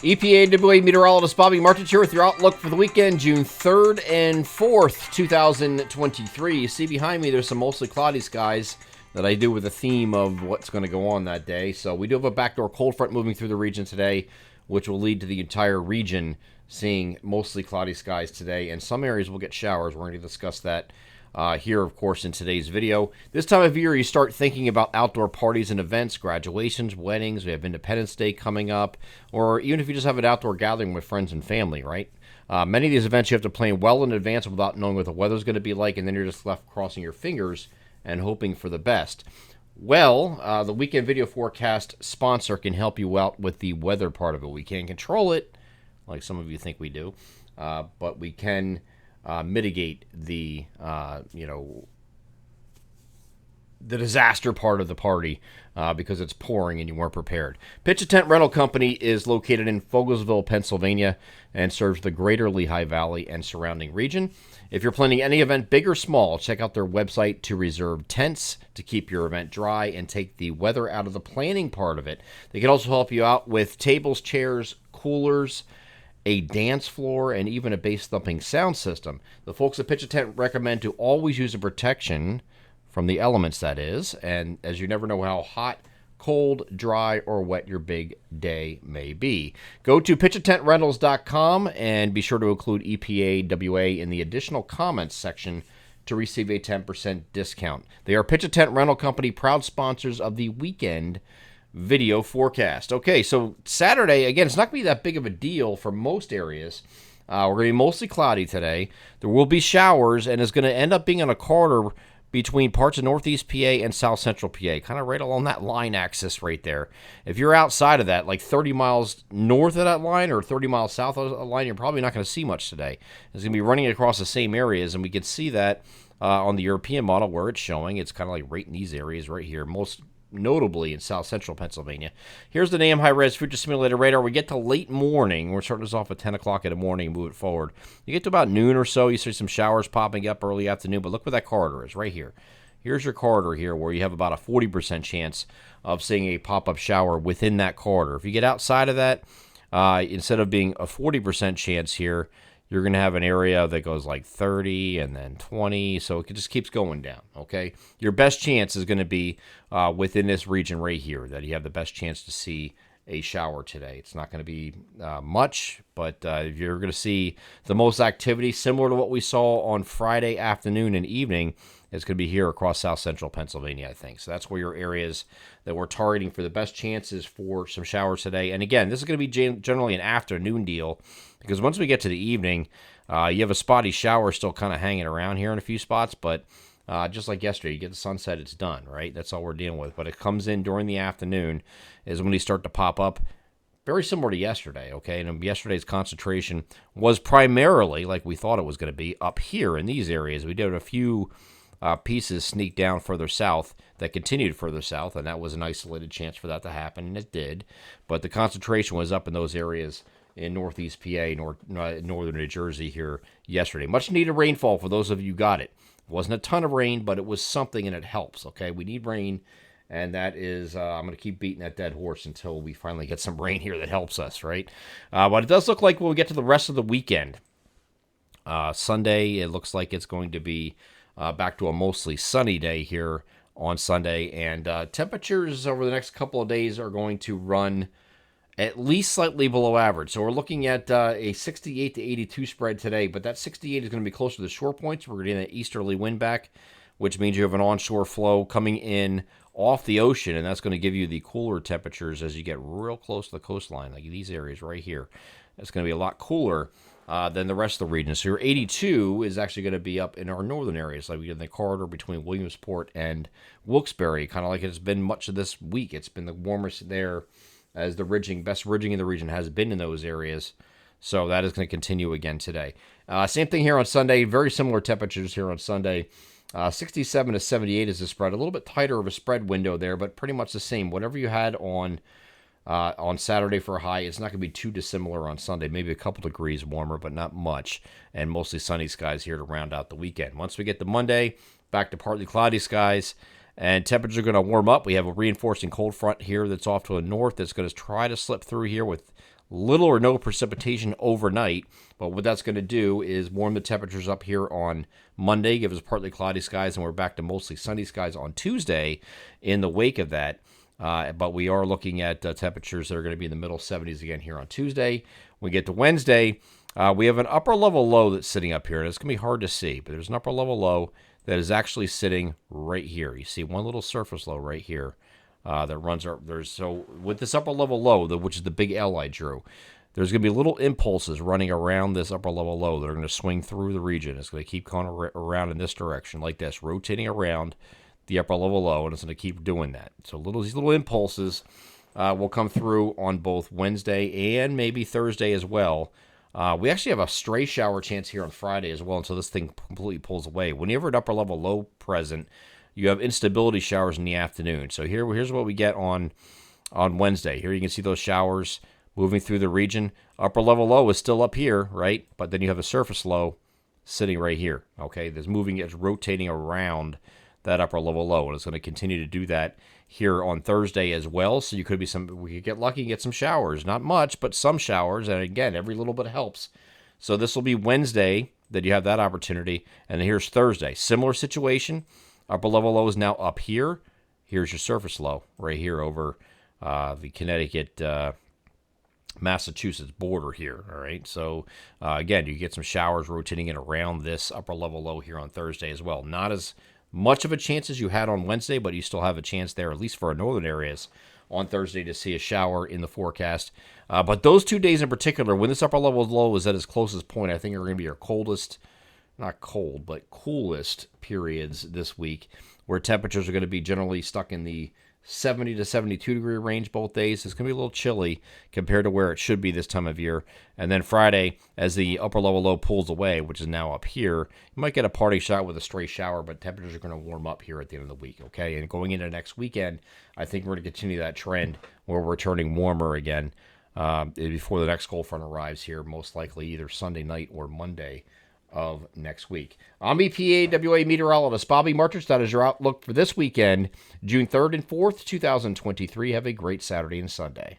EPA WA meteorologist Bobby Martich here with your outlook for the weekend, June 3rd and 4th, 2023. You see behind me, there's some mostly cloudy skies that I do with the theme of what's going to go on that day. So we do have a backdoor cold front moving through the region today, which will lead to the entire region seeing mostly cloudy skies today. And some areas will get showers. We're going to discuss that here, of course, in today's video. This time of year, you start thinking about outdoor parties and events, graduations, weddings. We have Independence Day coming up, or even if you just have an outdoor gathering with friends and family, right? Many of these events you have to plan well in advance without knowing what the weather's going to be like, and then you're just left crossing your fingers and hoping for the best. Well, the weekend video forecast sponsor can help you out with the weather part of it. We can't control it, like some of you think we do, but we can mitigate the disaster part of the party because it's pouring and you weren't prepared. Pitch a Tent Rental Company is located in Fogelsville, Pennsylvania, and serves the greater Lehigh Valley and surrounding region. If you're planning any event, big or small, check out their website to reserve tents to keep your event dry and take the weather out of the planning part of it. They can also help you out with tables, chairs, coolers, a dance floor, and even a bass-thumping sound system. The folks at Pitch a Tent recommend to always use a protection from the elements, that is, and as you never know how hot, cold, dry, or wet your big day may be. Go to pitchatentrentals.com and be sure to include EPA WA in the additional comments section to receive a 10% discount. They are Pitch a Tent Rental Company, proud sponsors of the weekend video forecast. Okay, so Saturday, again, it's not going to be that big of a deal for most areas. We're going to be mostly cloudy today. There will be showers, and it's going to end up being on a corridor between parts of northeast PA and south central PA, kind of right along that line axis right there. If you're outside of that, like 30 miles north of that line or 30 miles south of that line, you're probably not going to see much today. It's going to be running across the same areas, and we can see that on the European model where it's showing. It's kind of like right in these areas right here, most notably in south central Pennsylvania. Here's the NAM high-res future simulator radar. We get to late morning. We're starting this off at 10 o'clock in the morning and move it forward. You get to about noon or so, you see some showers popping up early afternoon, but look where that corridor is, right here. Here's your corridor here where you have about a 40% chance of seeing a pop-up shower within that corridor. If you get outside of that, instead of being a 40% chance here, you're going to have an area that goes like 30 and then 20, so it just keeps going down, okay? Your best chance is going to be within this region right here, that you have the best chance to see a shower today. It's not going to be much, but you're going to see the most activity, similar to what we saw on Friday afternoon and evening. It's going to be here across south central Pennsylvania, I think. So that's where your areas that we're targeting for the best chances for some showers today. And again, this is going to be generally an afternoon deal, because once we get to the evening, you have a spotty shower still kind of hanging around here in a few spots, but just like yesterday, you get the sunset, it's done, right? That's all we're dealing with. But it comes in during the afternoon is when these start to pop up. Very similar to yesterday, okay? And yesterday's concentration was primarily, like we thought it was going to be, up here in these areas. We did a few pieces sneak down further south that continued further south, and that was an isolated chance for that to happen, and it did. But the concentration was up in those areas in northeast PA, northern New Jersey here yesterday. Much needed rainfall for those of you who got it. It wasn't a ton of rain, but it was something, and it helps, okay? We need rain, and that is, I'm going to keep beating that dead horse until we finally get some rain here that helps us, right? But it does look like when we get to the rest of the weekend, Sunday, it looks like it's going to be back to a mostly sunny day here on Sunday, and temperatures over the next couple of days are going to run at least slightly below average. So we're looking at a 68 to 82 spread today, but that 68 is going to be closer to the shore points. We're getting that easterly wind back, which means you have an onshore flow coming in off the ocean, and that's going to give you the cooler temperatures as you get real close to the coastline, like these areas right here. It's going to be a lot cooler than the rest of the region. So your 82 is actually going to be up in our northern areas, like we get in the corridor between Williamsport and Wilkes-Barre, kind of like it's been much of this week. It's been the warmest there as the best ridging in the region has been in those areas. So that is going to continue again today. Same thing here on Sunday. Very similar temperatures here on Sunday. 67 to 78 is the spread. A little bit tighter of a spread window there, but pretty much the same. Whatever you had on Saturday for a high, it's not going to be too dissimilar on Sunday. Maybe a couple degrees warmer, but not much. And mostly sunny skies here to round out the weekend. Once we get to Monday, back to partly cloudy skies. And temperatures are going to warm up. We have a reinforcing cold front here that's off to the north that's going to try to slip through here with little or no precipitation overnight. But what that's going to do is warm the temperatures up here on Monday, give us partly cloudy skies, and we're back to mostly sunny skies on Tuesday in the wake of that. But we are looking at temperatures that are going to be in the middle 70s again here on Tuesday. When we get to Wednesday, we have an upper level low that's sitting up here, and it's going to be hard to see, but there's an upper level low that is actually sitting right here. You see one little surface low right here that runs up. So with this upper level low, which is the big L I drew, there's going to be little impulses running around this upper level low that are going to swing through the region. It's going to keep going around in this direction like this, rotating around the upper level low, and it's going to keep doing that. So these little impulses will come through on both Wednesday and maybe Thursday as well. We actually have a stray shower chance here on Friday as well until this thing completely pulls away. Whenever an upper level low present, you have instability showers in the afternoon. So here's what we get on Wednesday. Here you can see those showers moving through the region. Upper level low is still up here, right? But then you have a surface low sitting right here. Okay, it's rotating around that upper level low, and it's going to continue to do that here on Thursday as well. So we could get lucky and get some showers, not much, but some showers, and again, every little bit helps. So this will be Wednesday that you have that opportunity, and then here's Thursday, similar situation. Upper level low is now up here. Here's your surface low right here over the Connecticut Massachusetts border here. All right, so again, you get some showers rotating in around this upper level low here on Thursday as well. Not as much of a chance as you had on Wednesday, but you still have a chance there, at least for our northern areas, on Thursday to see a shower in the forecast. But those 2 days in particular, when this upper level low is at its closest point, I think are going to be your coldest, not cold, but coolest periods this week, where temperatures are going to be generally stuck in the 70 to 72 degree range both days. It's going to be a little chilly compared to where it should be this time of year. And then Friday, as the upper level low pulls away, which is now up here, you might get a party shot with a stray shower, but temperatures are going to warm up here at the end of the week, okay? And going into next weekend, I think we're going to continue that trend where we're turning warmer again before the next cold front arrives here, most likely either Sunday night or Monday of next week. I'm EPA WA meteorologist Bobby Martich. That is your outlook for this weekend, June 3rd and 4th, 2023. Have a great Saturday and Sunday.